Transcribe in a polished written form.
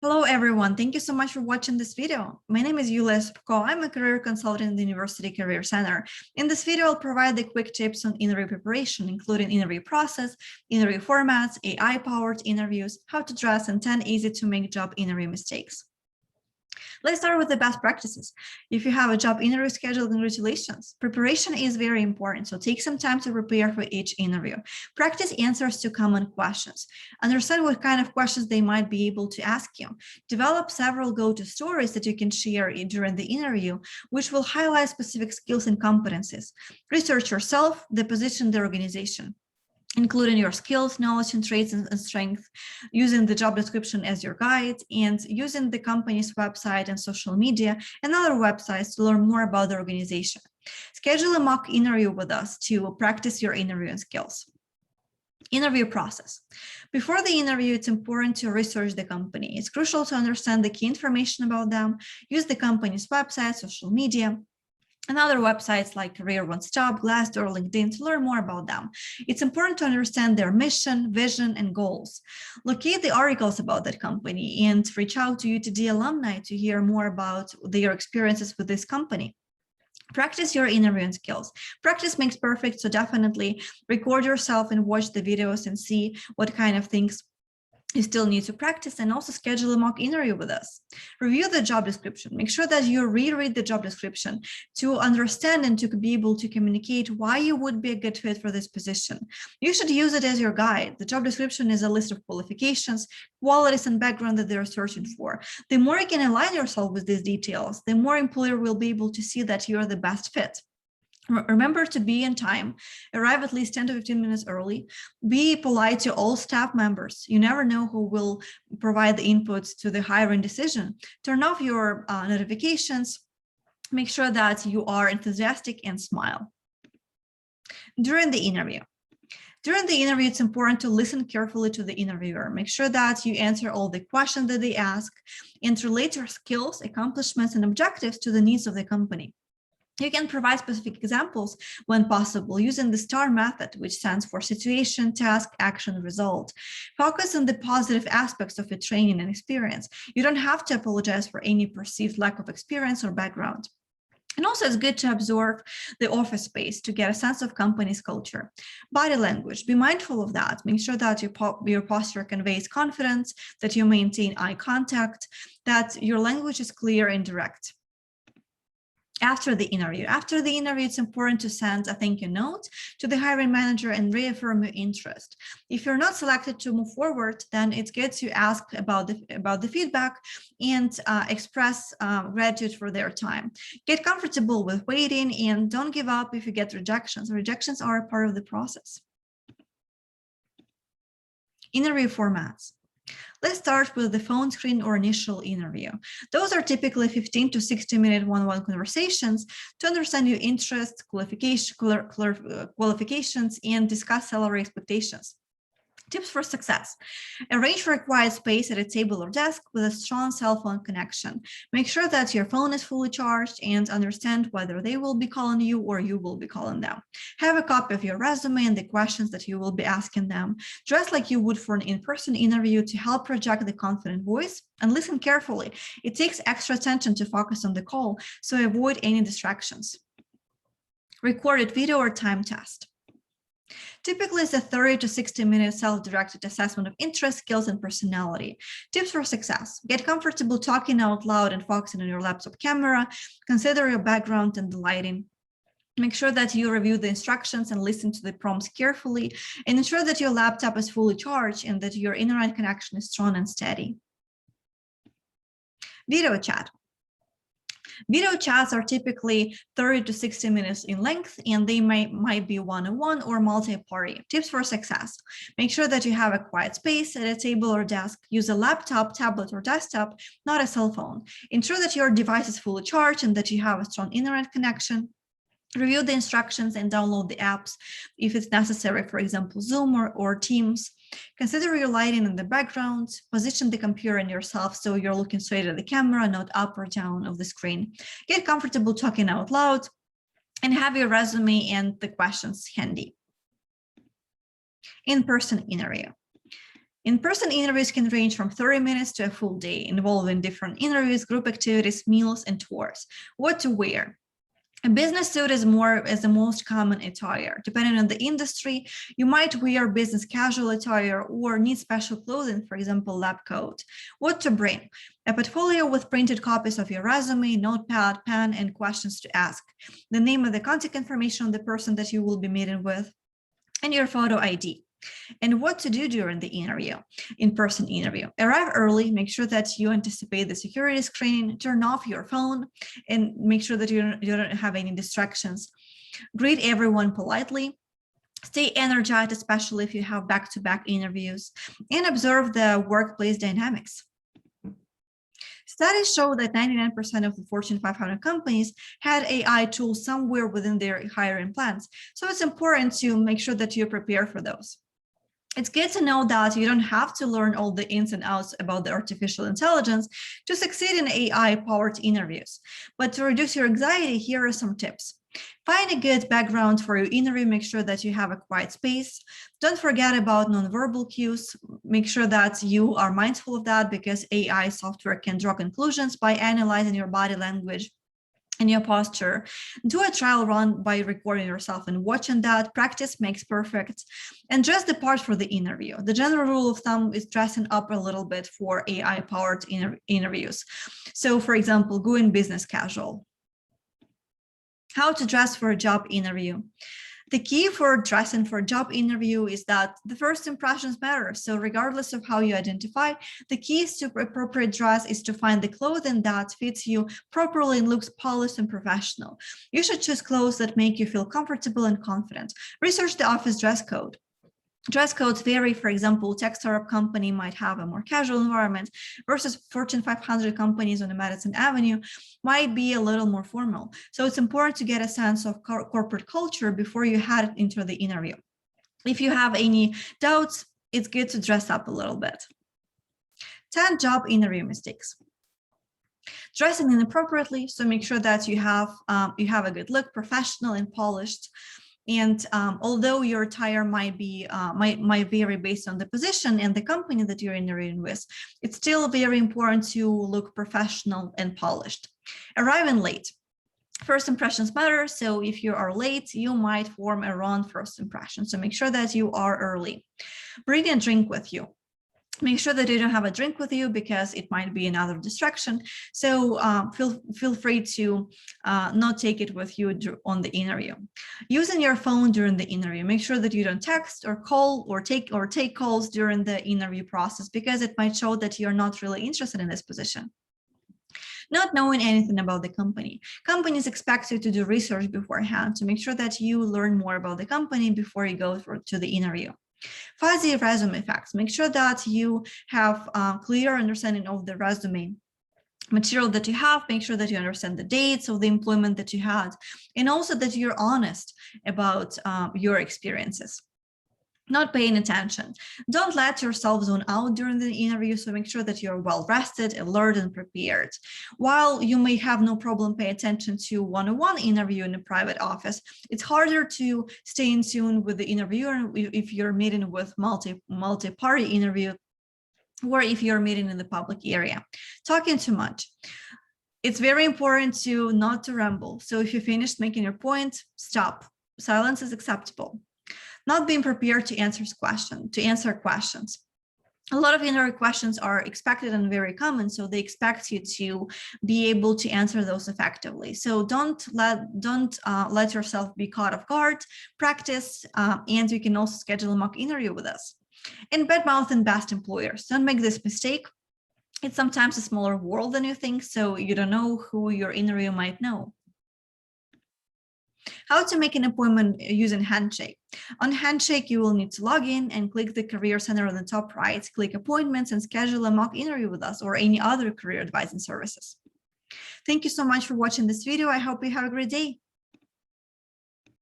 Hello, everyone. Thank you so much for watching this video. My name is Yulia Spko. I'm a career consultant in the University Career Center. In this video, I'll provide the quick tips on interview preparation, including interview process, interview formats, AI-powered interviews, how to dress, and 10 easy-to-make job interview mistakes. Let's start with the best practices. If you have a job interview scheduled, congratulations. Preparation is very important, so take some time to prepare for each interview. Practice answers to common questions. Understand what kind of questions they might be able to ask you. Develop several go-to stories that you can share during the interview, which will highlight specific skills and competencies. Research yourself, the position, the organization, including your skills, knowledge, and traits and strengths, using the job description as your guide, and using the company's website and social media and other websites to learn more about the organization. Schedule a mock interview with us to practice your interviewing skills. Interview process. Before the interview, it's important to research the company. It's crucial to understand the key information about them, use the company's website, social media, and other websites like Career One Stop, Glassdoor, LinkedIn to learn more about them. It's important to understand their mission, vision, and goals. Locate the articles about that company and reach out to UTD alumni to hear more about their experiences with this company. Practice your interviewing skills. Practice makes perfect, so definitely record yourself and watch the videos and see what kind of things you still need to practice, and also schedule a mock interview with us. Review the job description. Make sure that you reread the job description to understand and to be able to communicate why you would be a good fit for this position. You should use it as your guide. The job description is a list of qualifications, qualities, and background that they're searching for. The more you can align yourself with these details, the more employer will be able to see that you're the best fit. Remember to be on time, arrive at least 10 to 15 minutes early, be polite to all staff members. You never know who will provide the inputs to the hiring decision. Turn off your notifications, make sure that you are enthusiastic and smile. During the interview, it's important to listen carefully to the interviewer. Make sure that you answer all the questions that they ask and relate your skills, accomplishments, and objectives to the needs of the company. You can provide specific examples when possible using the STAR method, which stands for situation, task, action, result. Focus on the positive aspects of your training and experience. You don't have to apologize for any perceived lack of experience or background. And also, it's good to observe the office space to get a sense of company's culture. Body language, be mindful of that. Make sure that your posture conveys confidence, that you maintain eye contact, that your language is clear and direct. After the interview, it's important to send a thank you note to the hiring manager and reaffirm your interest. If you're not selected to move forward, then it's good to ask about the feedback and express gratitude for their time. Get comfortable with waiting and don't give up if you get rejections. Rejections are a part of the process. Interview formats. Let's start with the phone screen or initial interview. Those are typically 15 to 60-minute one-on-one conversations to understand your interests, qualifications, and discuss salary expectations. Tips for success. Arrange for a quiet space at a table or desk with a strong cell phone connection. Make sure that your phone is fully charged and understand whether they will be calling you or you will be calling them. Have a copy of your resume and the questions that you will be asking them. Dress like you would for an in-person interview to help project the confident voice, and listen carefully. It takes extra attention to focus on the call, so avoid any distractions. Recorded video or time test. Typically, it's a 30 to 60-minute self-directed assessment of interest, skills, and personality. Tips for success. Get comfortable talking out loud and focusing on your laptop camera. Consider your background and the lighting. Make sure that you review the instructions and listen to the prompts carefully, and ensure that your laptop is fully charged and that your internet connection is strong and steady. Video chat. Video chats are typically 30 to 60 minutes in length, and they might be one-on-one or multi-party. Tips for success. Make sure that you have a quiet space at a table or desk. Use a laptop, tablet, or desktop, not a cell phone. Ensure that your device is fully charged and that you have a strong internet connection. Review the instructions and download the apps if it's necessary, for example, Zoom or Teams. Consider your lighting in the background. Position the computer and yourself so you're looking straight at the camera, not up or down of the screen. Get comfortable talking out loud and have your resume and the questions handy. In-person interview. In-person interviews can range from 30 minutes to a full day, involving different interviews, group activities, meals, and tours. What to wear? A business suit is the most common attire. Depending on the industry, you might wear business casual attire or need special clothing, for example, lab coat. What to bring? A portfolio with printed copies of your resume, notepad, pen, and questions to ask. The name of the contact information of the person that you will be meeting with, and your photo ID. And what to do during the interview, in-person interview. Arrive early, make sure that you anticipate the security screening, turn off your phone, and make sure that you don't have any distractions. Greet everyone politely. Stay energized, especially if you have back-to-back interviews, and observe the workplace dynamics. Studies show that 99% of the Fortune 500 companies had AI tools somewhere within their hiring plans. So it's important to make sure that you prepare for those. It's good to know that you don't have to learn all the ins and outs about the artificial intelligence to succeed in AI-powered interviews. But to reduce your anxiety, here are some tips. Find a good background for your interview. Make sure that you have a quiet space. Don't forget about nonverbal cues. Make sure that you are mindful of that, because AI software can draw conclusions by analyzing your body language and your posture. Do a trial run by recording yourself and watching that. Practice makes perfect. And dress the part for the interview. The general rule of thumb is dressing up a little bit for AI-powered interviews. So, for example, go in business casual. How to dress for a job interview. The key for dressing for a job interview is that the first impressions matter. So regardless of how you identify, the key to appropriate dress is to find the clothing that fits you properly and looks polished and professional. You should choose clothes that make you feel comfortable and confident. Research the office dress code. Dress codes vary. For example, tech startup company might have a more casual environment versus Fortune 500 companies on the Madison Avenue might be a little more formal. So it's important to get a sense of corporate culture before you head into the interview. If you have any doubts, it's good to dress up a little bit. 10 job interview mistakes. Dressing inappropriately, so make sure that you have a good look, professional and polished. And although your attire might vary based on the position and the company that you're interviewing with, it's still very important to look professional and polished. Arriving late. First impressions matter. So if you are late, you might form a wrong first impression. So make sure that you are early. Bring a drink with you. Make sure that you don't have a drink with you, because it might be another distraction. So feel free to not take it with you on the interview. Using your phone during the interview. Make sure that you don't text or call or take calls during the interview process, because it might show that you're not really interested in this position. Not knowing anything about the company. Companies expect you to do research beforehand, to make sure that you learn more about the company before you go to the interview. Fuzzy resume facts. Make sure that you have a clear understanding of the resume material that you have. Make sure that you understand the dates of the employment that you had, and also that you're honest about your experiences. Not paying attention. Don't let yourself zone out during the interview, so make sure that you're well rested, alert, and prepared. While you may have no problem paying attention to one-on-one interview in a private office, it's harder to stay in tune with the interviewer if you're meeting with multi-party interview, or if you're meeting in the public area. Talking too much. It's very important not to ramble. So if you finished making your point, stop. Silence is acceptable. Not being prepared to answer questions. A lot of interview questions are expected and very common, so they expect you to be able to answer those effectively. So don't let yourself be caught off guard. Practice, and you can also schedule a mock interview with us. And badmouthing past employers. Don't make this mistake. It's sometimes a smaller world than you think, so you don't know who your interview might know. How to make an appointment using Handshake. On Handshake, you will need to log in and click the Career Center on the top right, click Appointments, and schedule a mock interview with us or any other career advising services. Thank you so much for watching this video. I hope you have a great day.